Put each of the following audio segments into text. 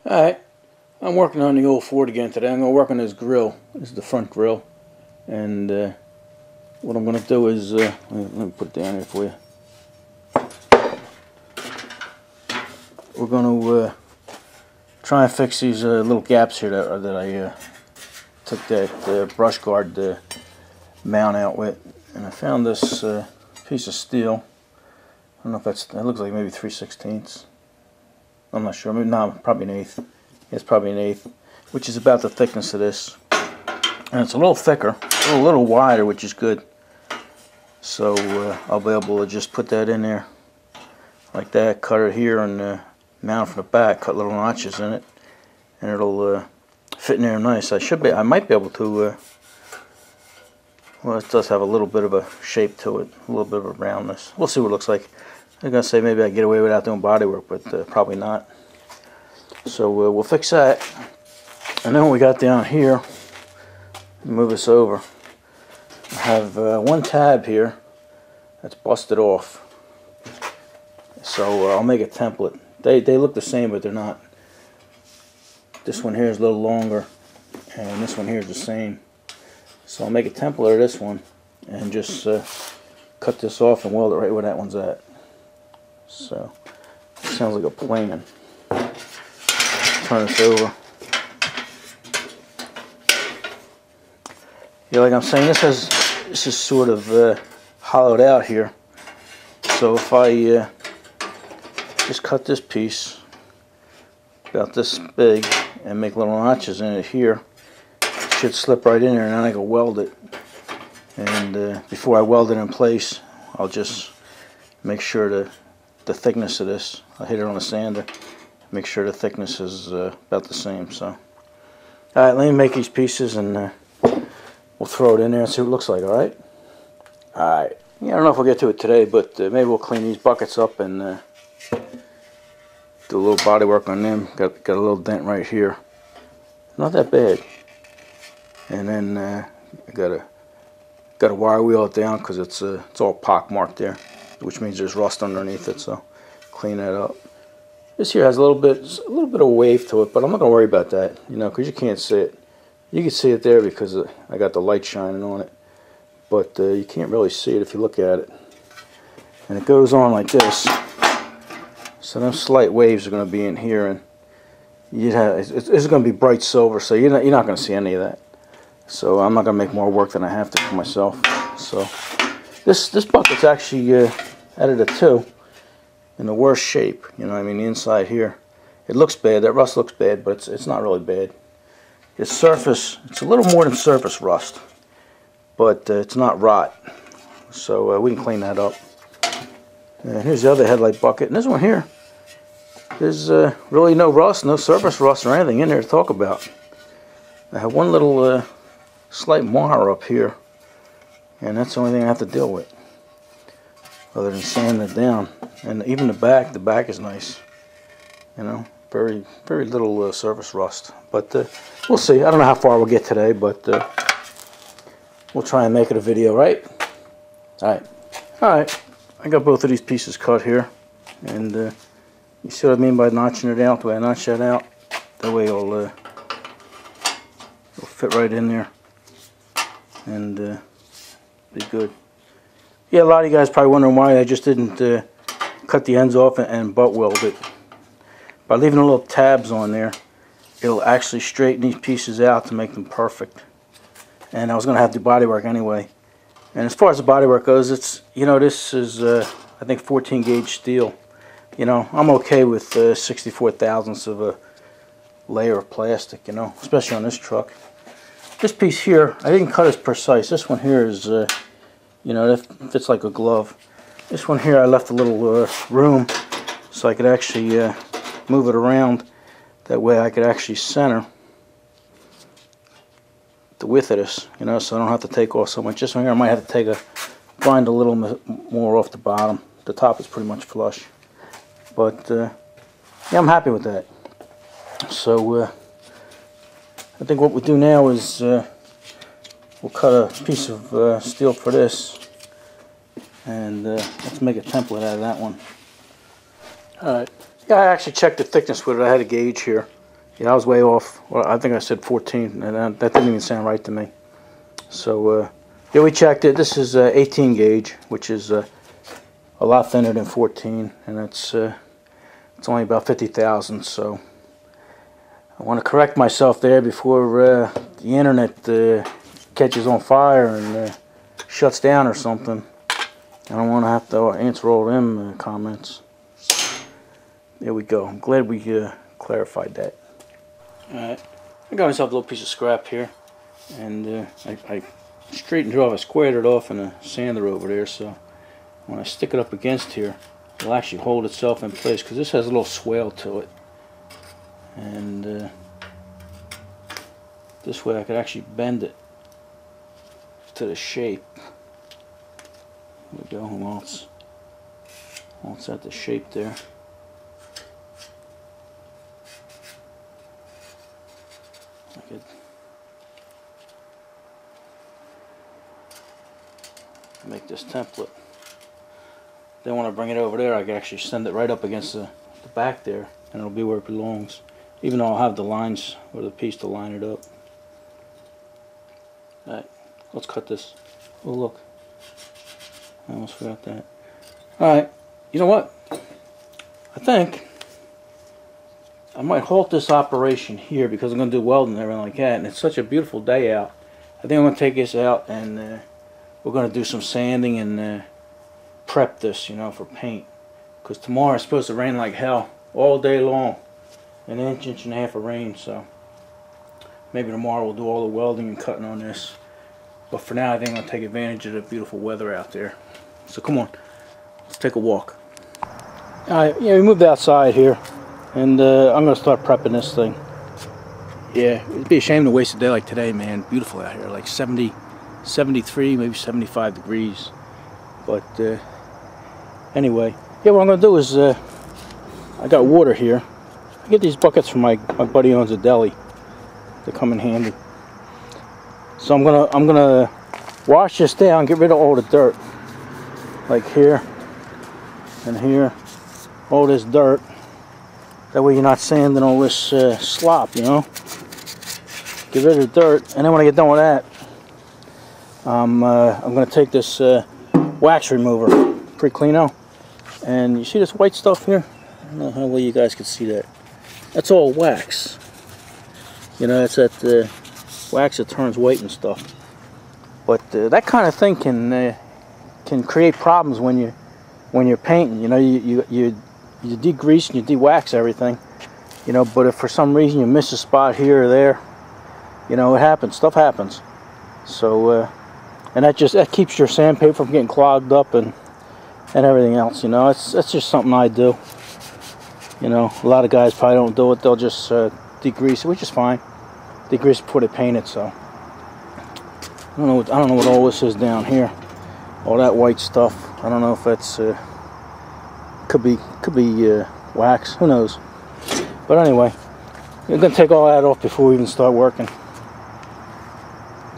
Alright, I'm working on the old Ford again today. I'm going to work on this grill. This is the front grill. And what I'm going to do is, let me put it down here for you. We're going to try and fix these little gaps here that I took that brush guard mount out with. And I found this piece of steel. I don't know if that looks like maybe 3/16. I'm not sure. Maybe, no, probably an eighth. It's probably an eighth, which is about the thickness of this. And it's a little thicker, a little wider, which is good. So I'll be able to just put that in there like that, cut it here, and mount it from the back, cut little notches in it, and it'll fit in there nice. I might be able to. Well, it does have a little bit of a shape to it, a little bit of a roundness. We'll see what it looks like. I'm going to say maybe I get away without doing body work, but probably not. So we'll fix that. And then what we got down here, move this over. I have one tab here that's busted off. So I'll make a template. They look the same, but they're not. This one here is a little longer, and this one here is the same. So I'll make a template of this one and just cut this off and weld it right where that one's at. So it sounds like a plan. Turn this over. Yeah, like I'm saying, this is sort of hollowed out here. So if I just cut this piece about this big and make little notches in it here, it should slip right in there, and then I can weld it. And before I weld it in place, I'll just make sure the thickness of this, I'll hit it on a sander, make sure the thickness is about the same. So, alright, let me make these pieces and we'll throw it in there and see what it looks like, alright? Alright, yeah, I don't know if we'll get to it today, but maybe we'll clean these buckets up and do a little body work on them. Got a little dent right here. Not that bad. And then I gotta wire wheel it down because it's all pock marked there, which means there's rust underneath it. So clean that up. This here has a little bit of wave to it, but I'm not gonna worry about that, you know, because you can't see it. You can see it there because I got the light shining on it, but you can't really see it if you look at it. And it goes on like this. So those slight waves are going to be in here, and it's going to be bright silver, so you're not going to see any of that. So I'm not going to make more work than I have to for myself. So this bucket's actually out of the two in the worst shape. You know, I mean, the inside here, it looks bad. That rust looks bad, but it's not really bad. Its surface, it's a little more than surface rust, but it's not rot. So we can clean that up. And here's the other headlight bucket, and this one here, there's really no rust, no surface rust or anything in there to talk about. I have one little slight mar up here, and that's the only thing I have to deal with, other than sanding it down. And even the back is nice, you know, very little surface rust. But we'll see. I don't know how far we'll get today, but we'll try and make it a video, right? Alright. I got both of these pieces cut here, and you see what I mean by notching it out. The way I notch that out, that way it'll fit right in there and be good. Yeah, a lot of you guys probably wondering why I just didn't cut the ends off and butt weld it. By leaving the little tabs on there, it'll actually straighten these pieces out to make them perfect. And I was going to have to do body work anyway. And as far as the bodywork goes, it's, you know, this is I think 14 gauge steel. You know, I'm okay with 64 thousandths of a layer of plastic, you know, especially on this truck. This piece here, I didn't cut as precise. This one here is, you know, that fits like a glove. This one here, I left a little room so I could actually move it around. That way I could actually center the width of this, you know, so I don't have to take off so much. This one here I might have to grind a little more off the bottom. The top is pretty much flush, but yeah, I'm happy with that. So I think what we do now is we'll cut a piece of steel for this, and let's make a template out of that one. Alright, yeah, I actually checked the thickness with it. I had a gauge here. Yeah, I was way off. Well, I think I said 14, and that didn't even sound right to me. So, yeah, we checked it. This is 18 gauge, which is a lot thinner than 14, and it's only about 50,000. So, I want to correct myself there before the internet catches on fire and shuts down or something. I don't want to have to answer all them comments. There we go. I'm glad we clarified that. Alright, I got myself a little piece of scrap here, and I straightened it off. I squared it off in a sander over there, so when I stick it up against here, it'll actually hold itself in place, because this has a little swale to it. And this way I could actually bend it to the shape. There we go, once at the shape there. I could make this template. Then when I bring it over there, I can actually send it right up against the back there, and it'll be where it belongs. Even though I'll have the lines or the piece to line it up. Alright, let's cut this. Oh look, I almost forgot that. Alright, you know what? I think I might halt this operation here because I'm going to do welding and everything like that, and it's such a beautiful day out. I think I'm going to take this out, and we're going to do some sanding and prep this, you know, for paint. Because tomorrow it's supposed to rain like hell all day long. An inch and a half of rain, so maybe tomorrow we'll do all the welding and cutting on this. But for now, I think I'm going to take advantage of the beautiful weather out there. So come on, let's take a walk. Alright, yeah, we moved outside here, and I'm going to start prepping this thing. Yeah, it'd be a shame to waste a day like today, man. Beautiful out here, like 70, 73, maybe 75 degrees. But anyway, yeah, what I'm going to do is I got water here. I get these buckets from my buddy owns a deli. They come in handy. So I'm gonna wash this down, get rid of all the dirt, like here and here, all this dirt. That way you're not sanding all this slop, you know. Get rid of the dirt, and then when I get done with that, I'm gonna take this wax remover, Pre-Cleano, and you see this white stuff here? I don't know how well you guys can see that. That's all wax. You know, it's that wax that turns white and stuff. But that kind of thing can create problems when you're painting. You know, you degrease and you de-wax everything. You know, but if for some reason you miss a spot here or there, you know, it happens. Stuff happens. So and that keeps your sandpaper from getting clogged up and everything else. You know, that's just something I do. You know, a lot of guys probably don't do it. They'll just degrease it, which is fine. Degrease it before they paint it. So I don't know what all this is down here. All that white stuff. I don't know if that's could be wax. Who knows? But anyway, we're gonna take all that off before we even start working.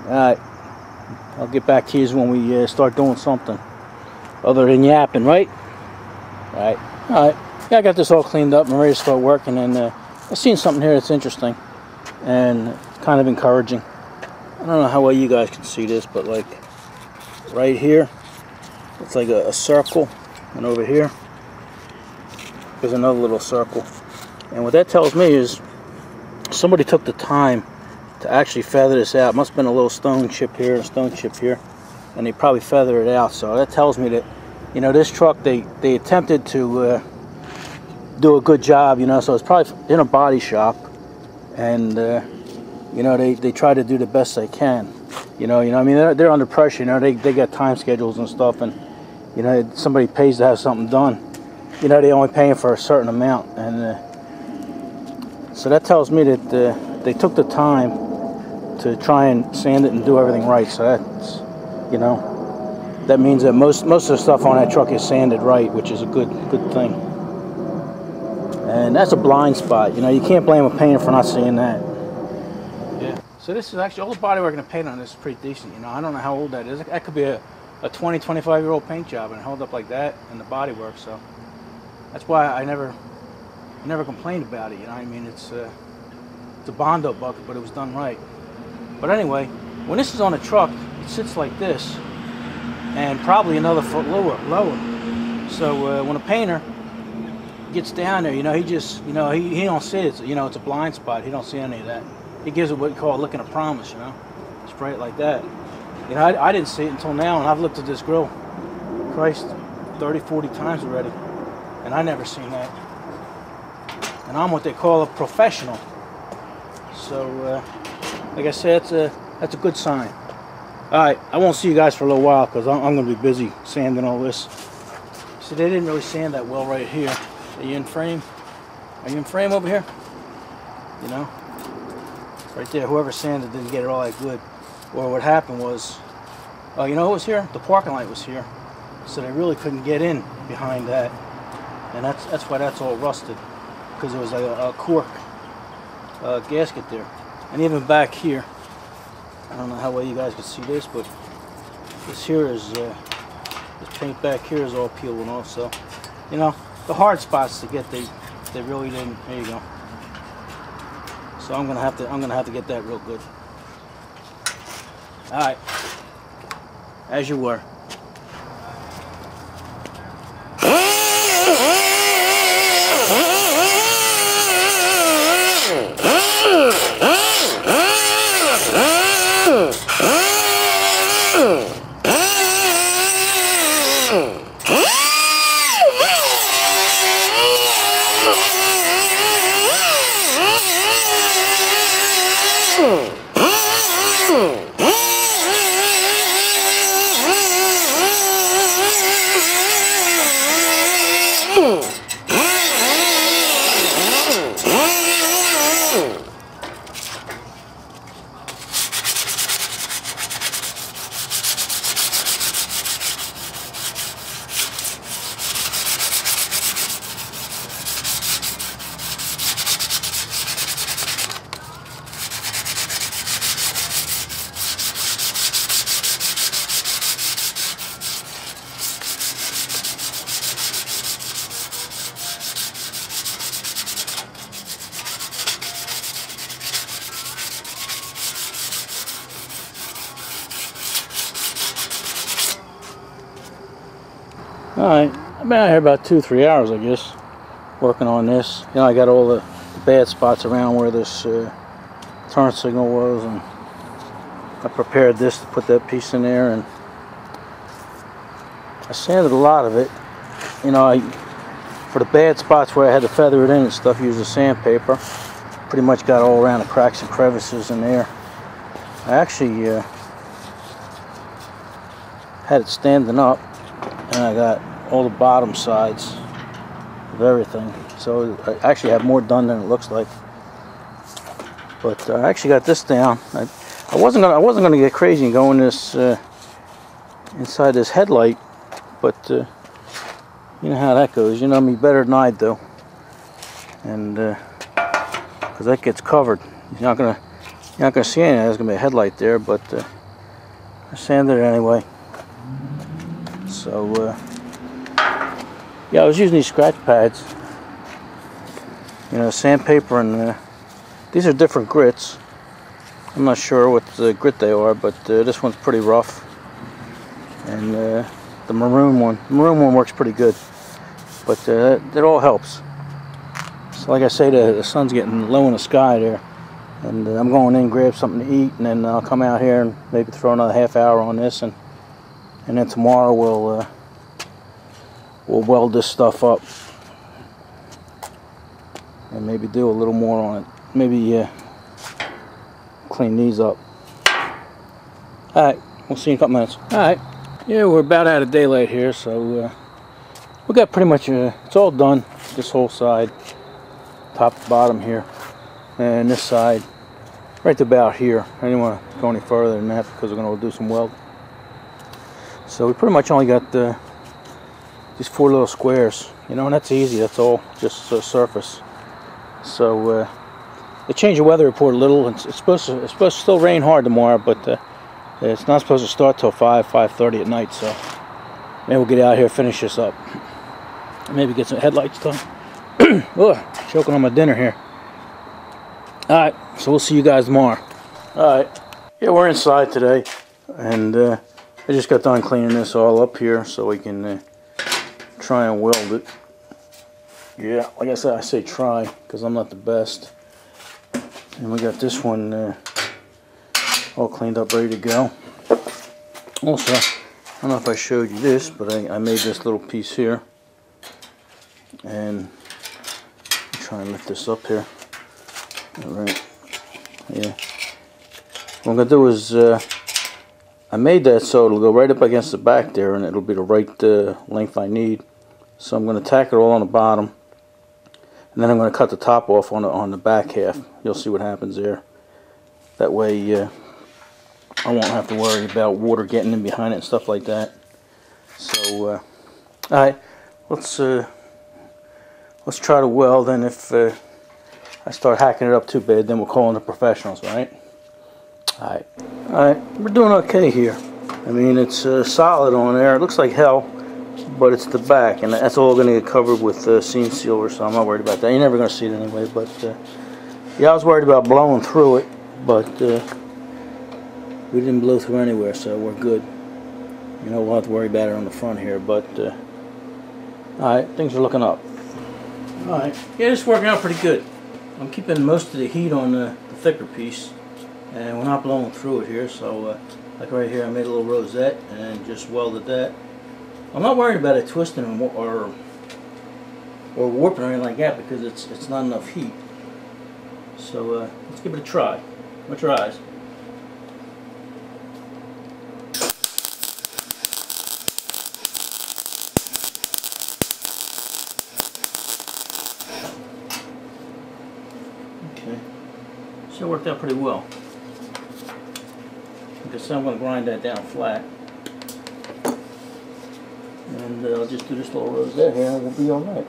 All right. I'll get back to you when we start doing something other than yapping, right? All right. All right. Yeah, I got this all cleaned up. I'm ready to start working, and I've seen something here that's interesting and kind of encouraging. I don't know how well you guys can see this, but like right here, it's like a circle, and over here there's another little circle. And what that tells me is somebody took the time to actually feather this out. Must have been a little stone chip here and a stone chip here, and they probably feathered it out. So that tells me that, you know, this truck, they attempted to do a good job, you know. So it's probably in a body shop, and you know, they try to do the best they can. You know, I mean, they're under pressure. You know, they got time schedules and stuff, and you know, somebody pays to have something done. You know, they're only paying for a certain amount, and so that tells me that they took the time to try and sand it and do everything right. So that's, you know, that means that most of the stuff on that truck is sanded right, which is a good thing. And that's a blind spot. You know, you can't blame a painter for not seeing that. Yeah. So this is actually, all the bodywork and the paint on this is pretty decent. You know, I don't know how old that is. That could be a 20, 25-year-old paint job, and held up like that, and the bodywork. So that's why I never complained about it. You know what I mean? It's It's a Bondo bucket, but it was done right. But anyway, when this is on a truck, it sits like this, and probably another foot lower. So when a painter gets down there, you know, he just, you know, he don't see it. You know, it's a blind spot. He don't see any of that. He gives it what you call looking a promise, you know. Spray it like that. You know, I didn't see it until now, and I've looked at this grill, Christ, 30, 40 times already, and I never seen that. And I'm what they call a professional. So, like I said, that's a good sign. All right, I won't see you guys for a little while because I'm going to be busy sanding all this. See, they didn't really sand that well right here. Are you in frame? Are you in frame over here? You know? Right there, whoever sanded didn't get it all that good. Or what happened was, you know who was here? The parking light was here. So they really couldn't get in behind that. And that's why that's all rusted. Because there was like a cork gasket there. And even back here, I don't know how well you guys can see this, but this here is, this paint back here is all peeling off. So, you know, the hard spots to get, they really didn't. There you go. So I'm gonna have to get that real good. All right, as you were. Alright, I've been out here about 2-3 hours, I guess, working on this. You know, I got all the bad spots around where this turn signal was, and I prepared this to put that piece in there, and I sanded a lot of it. You know, for the bad spots where I had to feather it in and stuff, used the sandpaper. Pretty much got all around the cracks and crevices in there. I actually had it standing up, and I got all the bottom sides of everything. So I actually have more done than it looks like. But I actually got this down. I wasn't gonna get crazy and go in this inside this headlight, but you know how that goes. You know me better than I do, and because that gets covered, you're not gonna see anything. There's gonna be a headlight there, but I sanded it anyway. So yeah, I was using these scratch pads, you know, sandpaper, and these are different grits. I'm not sure what grit they are, but this one's pretty rough, and the maroon one works pretty good, but it all helps. So like I say, the sun's getting low in the sky there, and I'm going in, grab something to eat, and then I'll come out here and maybe throw another half hour on this, and then tomorrow we'll weld this stuff up and maybe do a little more on it. Maybe clean these up. Alright, we'll see you in a couple minutes. Alright, yeah, we're about out of daylight here, so we got pretty much, it's all done. This whole side, top to bottom here, and this side, right about here. I didn't want to go any further than that because we're going to do some weld. So we pretty much only got these 4 little squares, you know, and that's easy. That's all just surface. So they changed the weather report a little. It's supposed to still rain hard tomorrow, but it's not supposed to start till 5:30 at night. So maybe we'll get out here, finish this up, maybe get some headlights done. Ugh, choking on my dinner here. All right. So we'll see you guys tomorrow. Alright, yeah, we're inside today, and I just got done cleaning this all up here so we can try and weld it. Yeah, like I said, I say try because I'm not the best. And we got this one all cleaned up, ready to go. Also, I don't know if I showed you this, but I made this little piece here. And I'll try and lift this up here. Alright, yeah. What I'm going to do is, I made that so it'll go right up against the back there, and it'll be the right length I need. So I'm going to tack it all on the bottom. And then I'm going to cut the top off on the back half. You'll see what happens there. That way I won't have to worry about water getting in behind it and stuff like that. So, alright, let's try to weld, and if I start hacking it up too bad, then we'll call in the professionals, right? Alright, we're doing okay here. I mean, it's solid on there. It looks like hell. But it's the back, and that's all going to get covered with seam sealer, so I'm not worried about that. You're never going to see it anyway, but yeah, I was worried about blowing through it, but we didn't blow through anywhere, so we're good. You know, we'll have to worry about it on the front here, but alright, things are looking up. Alright, yeah, it's working out pretty good. I'm keeping most of the heat on the thicker piece, and we're not blowing through it here, so like right here, I made a little rosette and just welded that. I'm not worried about it twisting or warping or anything like that because it's not enough heat. So let's give it a try. What's your eyes? Okay, so it worked out pretty well. Like I said, I'm going to grind that down flat. And I'll just do this little rosette here and we'll be alright.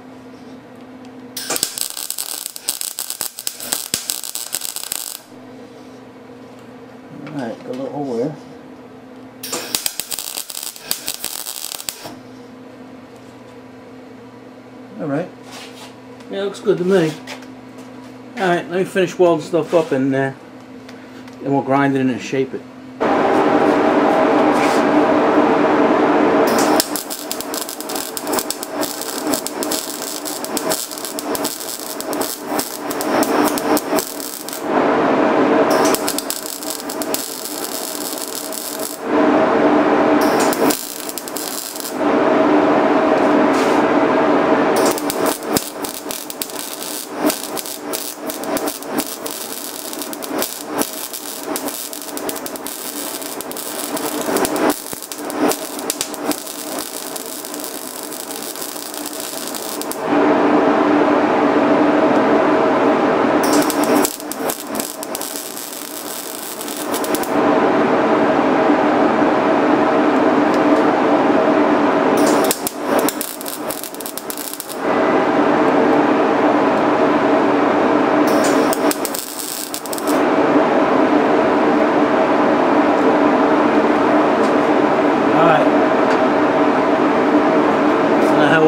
Alright, got a little hole there. Alright. Yeah, looks good to me. Alright, let me finish welding stuff up and we'll grind it in and shape it.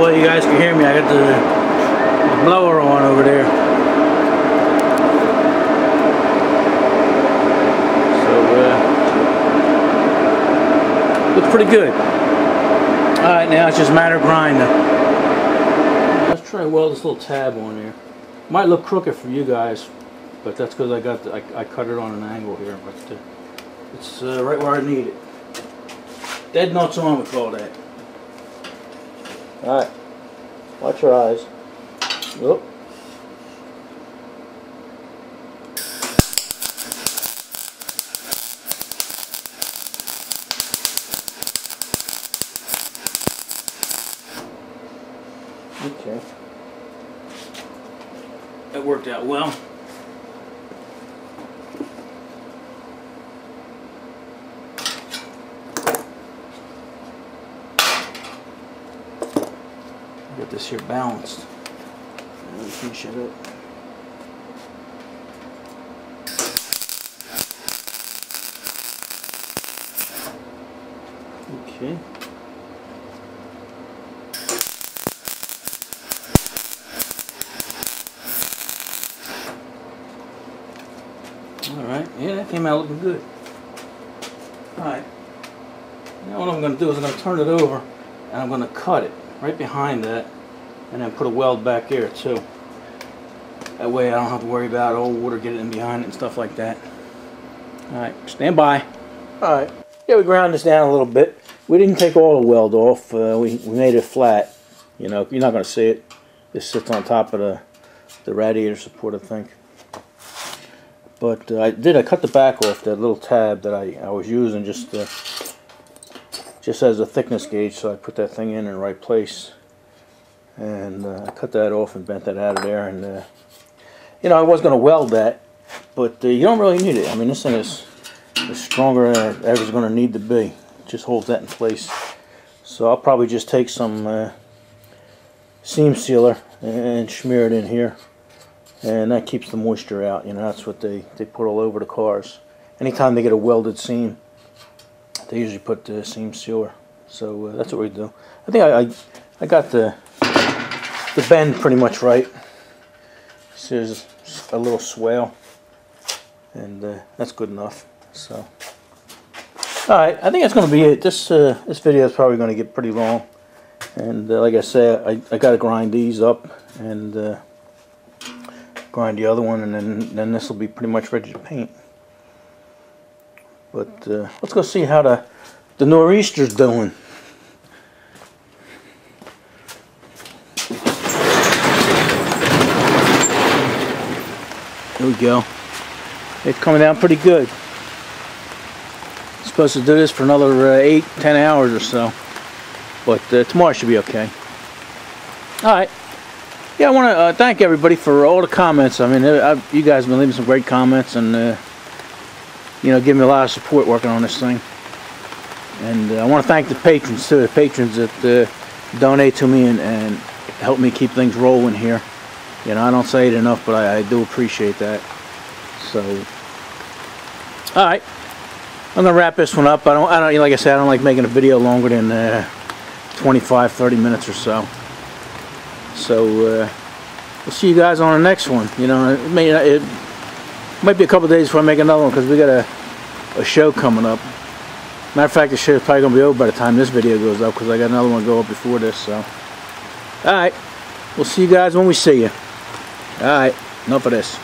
You guys can hear me. I got the blower on over there. So looks pretty good. Alright, now it's just a matter of grinding. Let's try and weld this little tab on there. Might look crooked for you guys, but that's because I cut it on an angle here, but it's right where I need it. Dead nuts on, we call that. Alright, watch your eyes. Whoop. Okay. That worked out well. Get this here balanced. And we finish it up. Okay. Alright, yeah, that came out looking good. Alright. Now what I'm going to do is I'm going to turn it over and I'm going to cut it right behind that and then put a weld back there too. That way I don't have to worry about old water getting in behind it and stuff like that. Alright, stand by. Alright, yeah, we ground this down a little bit. We didn't take all the weld off. We made it flat. You know, you're not going to see it. This sits on top of the radiator support, I think. But I cut the back off that little tab that I was using just as a thickness gauge, so I put that thing in the right place. And I cut that off and bent that out of there. And you know, I was going to weld that, but you don't really need it. I mean, this thing is stronger than it ever is going to need to be. It just holds that in place. So I'll probably just take some seam sealer and smear it in here, and that keeps the moisture out. You know, that's what they put all over the cars. Anytime they get a welded seam, they usually put the seam sealer. So that's what we do. I think I got the bend pretty much right. See, there's a little swale, and that's good enough. So, all right, I think that's going to be it. This video is probably going to get pretty long, and like I said, I got to grind these up and grind the other one, and then this will be pretty much ready to paint. But let's go see how the nor'easter's doing. There we go. It's coming down pretty good. Supposed to do this for another 8-10 hours or so, but tomorrow should be okay. Alright, yeah, I want to thank everybody for all the comments. I mean, you guys have been leaving some great comments, and you know, giving me a lot of support working on this thing. And I want to thank the patrons too, the patrons that donate to me and help me keep things rolling here. You know, I don't say it enough, but I do appreciate that. So, all right, I'm gonna wrap this one up. I don't, like I said, I don't like making a video longer than 25-30 minutes or so. So we'll see you guys on the next one. You know, it might be a couple of days before I make another one, because we got a show coming up. Matter of fact, the show is probably gonna be over by the time this video goes up, because I got another one to go up before this. So, all right, we'll see you guys when we see you. All right, enough of this.